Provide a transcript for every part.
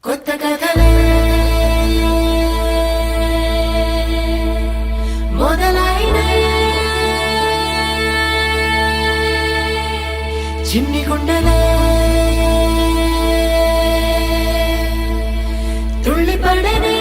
కొత్త కథలే మొదలైనయే చిన్ని గుండెలే తుళ్ళిపడనే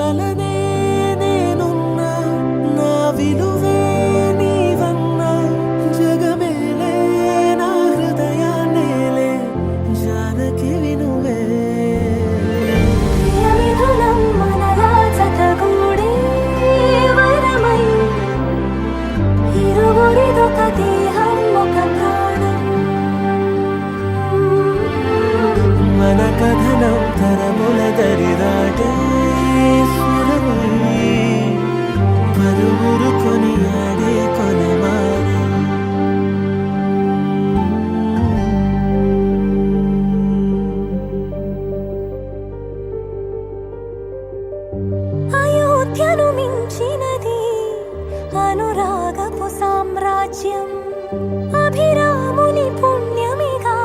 వలనే నేనున్నా నా విలువే నీవన్నా జగమేలే నా హృదయాన్నేలే జానకి వినువే ప్రియమిథునం మనలా జతగూడే వరమై ఇరువురిదొక దేహం ఒక ప్రాణం మన కథనం తరముల దరిదాటే స్వరమై పలువురు కొనియాడే కొలమానం అయోధ్యను మించినది అనురాగపు సామ్రాజ్యం అభిరాముని పుణ్యమిగా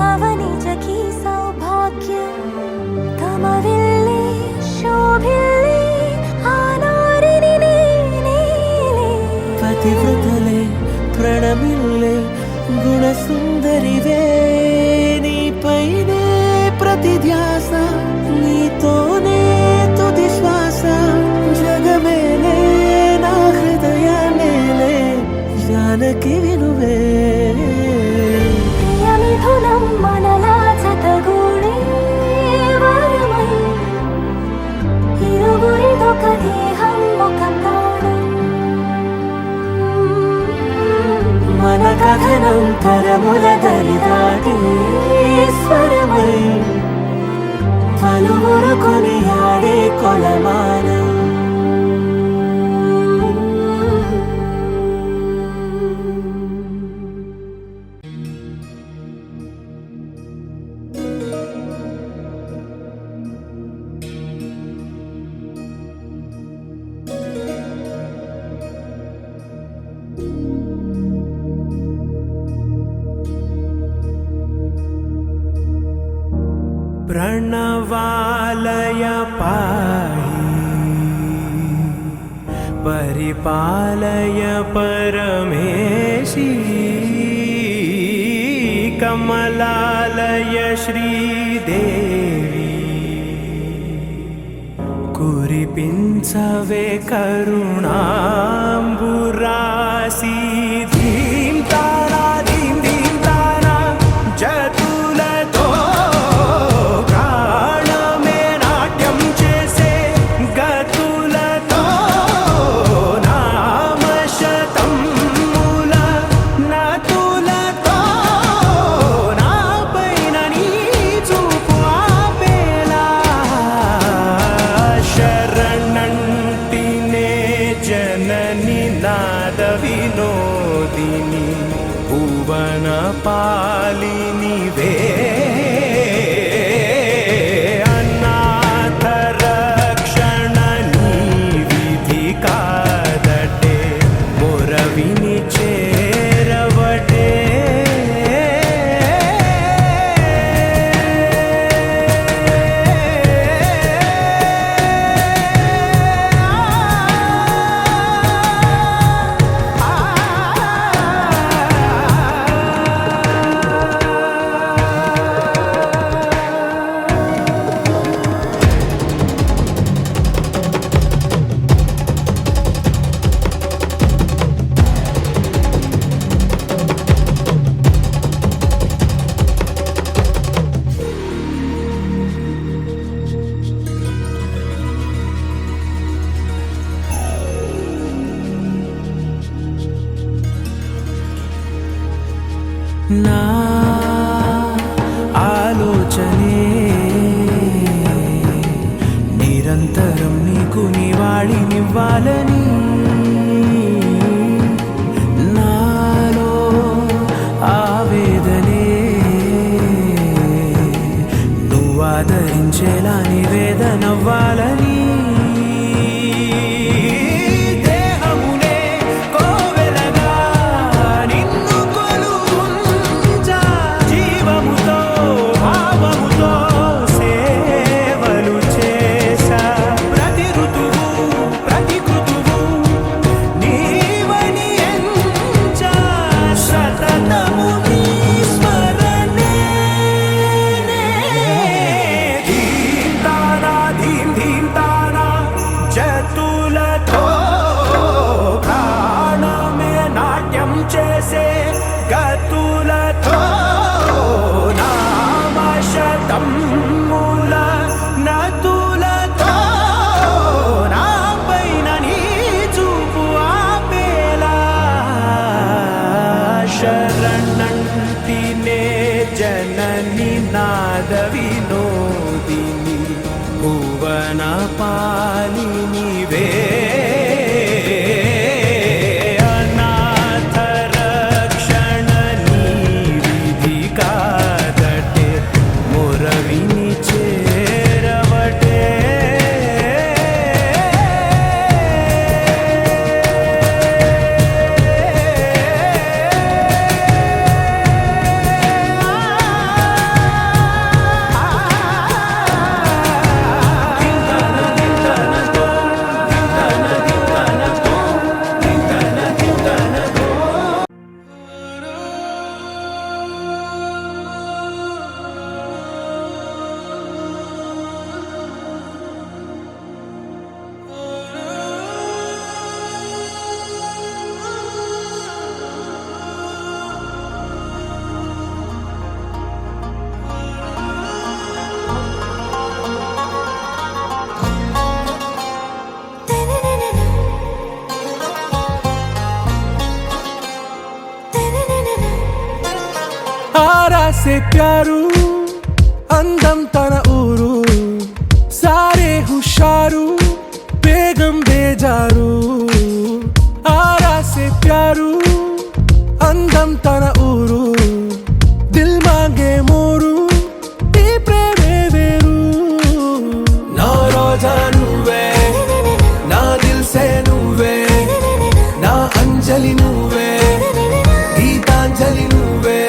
అవనిజకి సౌభాగ్యం తమ వెళ్ళే శోభిల్లే ఆనారిని నేనేలే పతివ్రతలే ప్రణమిల్లే గుణసుందరివే నీపైనే ప్రతి ధ్యాస నీతోనే తుది శ్వాస జగమేలే నా హృదయాన్నేలే జానకి వినువే ప్రియమిథునం మనలా జతగూడే వరమై ఇరువురిదొక దేహం ఒక ప్రాణం మన కథనం తరముల దరిదాటే స్వరమై పలువురు కొనియాడే కొలమానం प्रणवालय पाहि परिपालय परमेशी कमलालय श्रीदेवी कुरिपिंचवे करुणांबुरासी धीं तारा धीं धीं तारा जतुलतो प्राणमे नाट्यं चेसे गतुलतो नामशतं मूल नतुलतो नापैन नी చూపు ఆపేలా శరణంటినే జనని నాద వినోదిని భువన పాలిని వే అనాథ రక్షణ నీ విధి కాదటే మొరవిని చేరవటే నా ఆలోచనే నిరంతరం నీకు నివాళినివ్వాలని నాలో ఆవేదనే నువ్వు ఆదరించేలా నివేదనవ్వాలని ధీం తారా ధీం ధీం తారా ವಿನೋದಿನಿ ಭುವನ ಪಾಲಿನಿ ವೇ ಅನಾಥ ರಕ್ಷಣ ನೀವಿಧಿ ಕಾದಟೆ ಮೊರವಿನಿ చేరవటే आरा से प्यारू అందం తన ఊరు సారే హుషారు బేగం బేజారు ఆరా से प्यारू అందం తన ఊరు దిల్ మాంగే మోరు ఈ ప్రేమే వేరు నా రోజా నువ్వే నా దిల్ సే నువ్వే నా అంజలి నువ్వే గీతాంజలి నువ్వే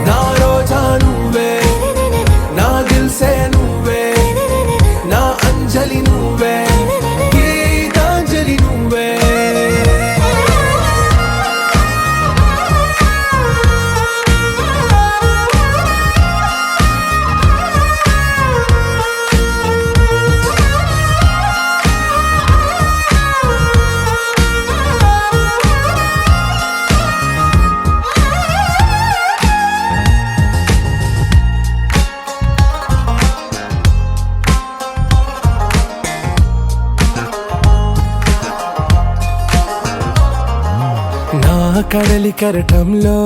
నా రోజా నువ్వే నా దిల్ సే నువ్వే నా అంజలి నువ్వే గీతాంజలి నువ్వే నా కడలి కరటంలో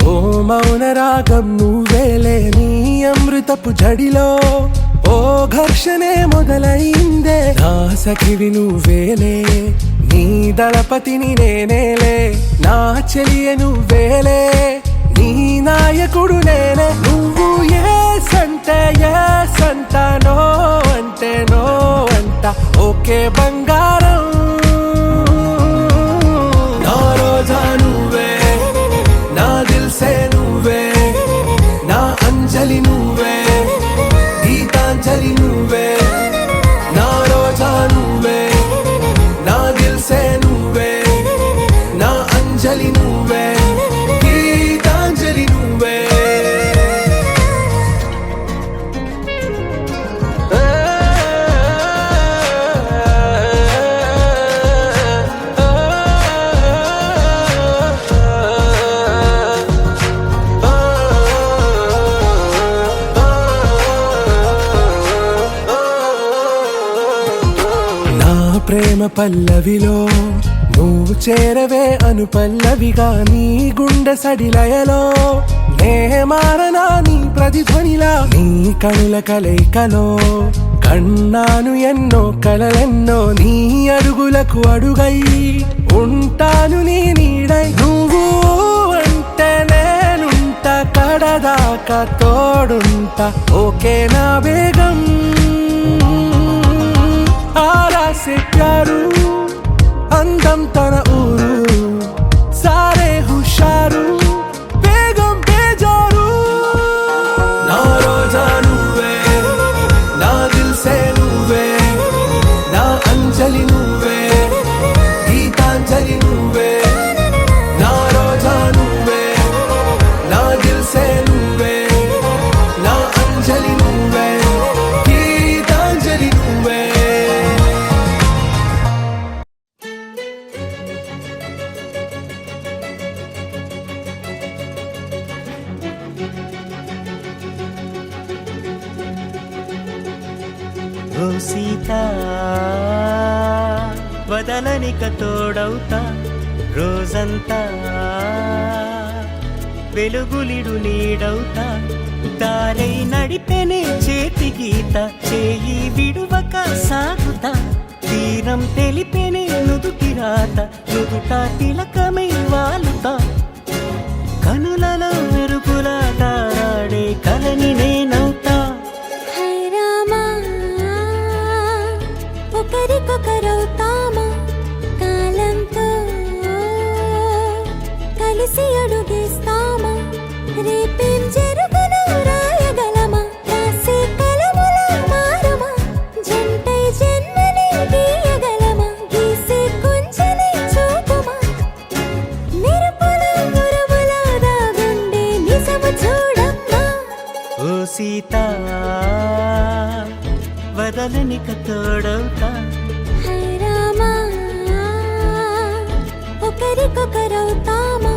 ఓ మౌన రాగం నువ్వేలే నీ అమృతపు జడిలో ఓ ఘర్షణే మొదలైందే నా సఖివి నువ్వేలే నీ దళపతిని నేనేలే నా చెలియ నువ్వేలే నీ నాయకుడు నేనే నువ్వు ఏ సంట నో అంటే నో అంట ఓకే బంగారం నా రోజా నువ్వే నా దిల్ సే నువ్వే నా అంజలి నువ్వే గీతాంజలి నువ్వే నా రోజా నువ్వే నా దిల్ సే నువ్వే నా అంజలి నువ్వే గీతాంజలి నువ్వే ప్రేమ పల్లవిలో నువ్వు చేరవే అను పల్లవిగా నీ గుండె సడిలయలో నే మారనా నీ ప్రతిధ్వనిలా నీ కనుల కలయికలో కన్నాను ఎన్నో కలలెన్నో నీ అడుగులకు అడుగై ఉంటాను నీ నీడై నువ్వు అంటే నేనుంట కడదాకా తోడుంటా ఓకే నా బేగం ఆరా से प्यारू అందం తన ఊరు సారే హుషారు బేగం బేజారు నా రోజా నువ్వే నా దిల్ సే నువ్వే నా అంజలి నువ్వే గీతాంజలి నువ్వే నా రోజా నువ్వే నా దిల్ సే నువ్వే నా అంజలి నువ్వే గీతాంజలి నువ్వే ఓ సీతా వదలనిక తోడవుతా రోజంతా వెలుగులిడు నీడవుతా దారై నడిపెనే చేతి గీత చేయి విడువక సాగుతా తీరం తెలిపెనే నుదుటి రాత నుదుట తిలకమై వాలుతా కనులలో మెరుపులా తారాడే కలని నేనవుతా హై రామా ఒకరికొకరవుతామా కాలంతో కలిసి అడుగేస్తామా రేపేం జరుగునో రాయగలమా రాసే కలముల మారమా జంటై జన్మని గీయగలమా గీసే కొంచెని చూపుమా మెరుపుల మురుముల దాగుండే నిజము చూడమ్మా ఓ సీత వదలనిక తోడవుతా హై రామా ఒకరికొకరవుతామా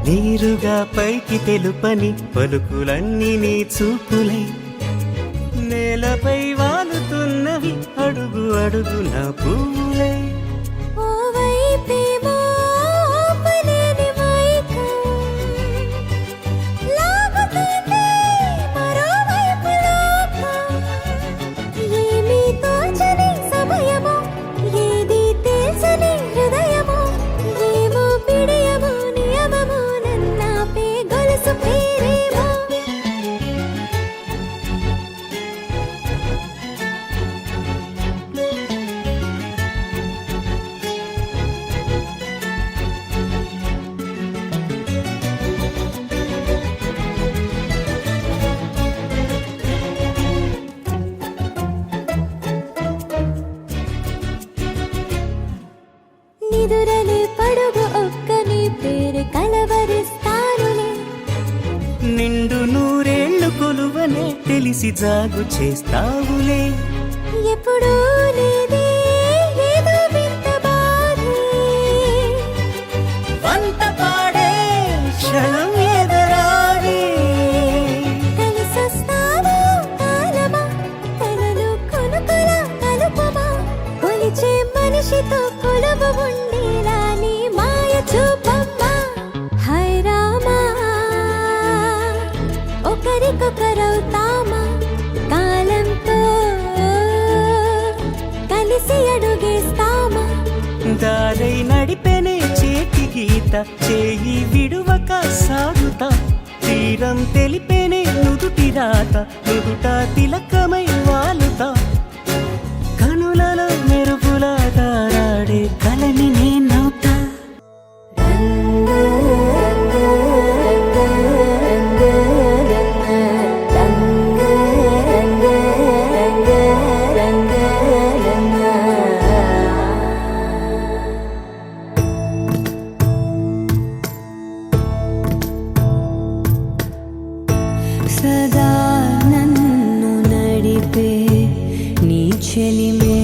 నీరుగా పైకి తెలుపని పలుకులన్నీ నీ చూపులై నేలపై వాలుతున్నవి అడుగు అడుగు నా పూలై ఓ వైపేమో ఆపలేని మైకం లాగుతుంది మరోవైపు లోకం ఏమీ తోచని సమయమో ఏది తేల్చని హృదయమో ఏమో పిడియమో నియమమో నన్నాపే గొలుసు పేరేమో నిదురలే పడుగు ఒక్క నీ పేరు కలవరిస్తానులే నిండు నూరేళ్లు కొలువనే తెలిసి జాగు చేస్తావులే ఎప్పుడూ లేదే ఏదో వింత బాధే వంత పాడే క్షణం ఎదరాడే కలిసొస్తావో కాలమా కలలు కొనుకల కలుపమా కొలిచే మనిషితో కొలువు ఉండేలా నీ మాయ చూపమ్మా హై రామా ఒకరికొకరవుతామా కాలంతో కలిసి అడుగేస్తామా దారై నడిపెనే చేతి గీత చేయి విడువక సాగుతా తీరం తెలిపెనే నుదుటి రాత నుదుట తిలకమై వాలుతా కనులలో మెరుపుల తారాడే కలని నేనవుతా సదా నన్ను నడిపే నీ చెలిమే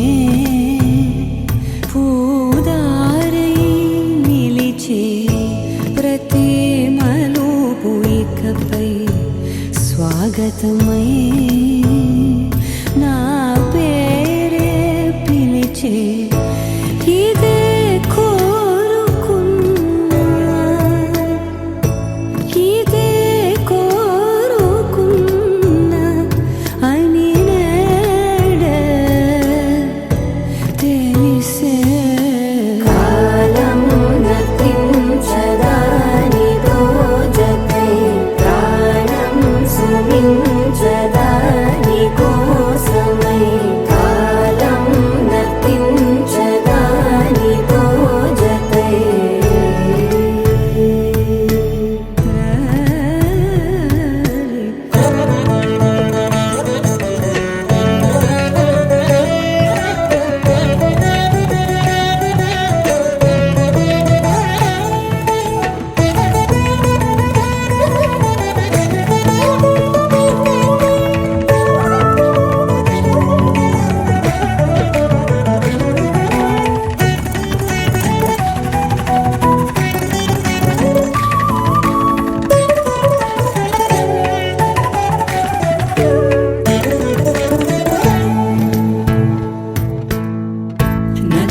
పూదారై నిలిచే ప్రతి మలుపు ఇకపై స్వాగతమై నా పేరే పిలిచే ఇదే కోరుకున్నా ఇదే కోరుకున్నా అని నేడే తెలిసే కాలం నతించదాని దోజకై ప్రాణం సుమించదాని కోసమై కాలం నతించ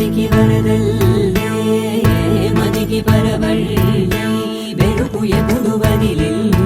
ಮದಿಗೆ ವರದಲ್ಲೇ ಮದಿಗೆ ಬರಬಳ್ಳಿ ಬೆರುಕು ಎಬುದು ಬದಿಲಿಲ್ಲ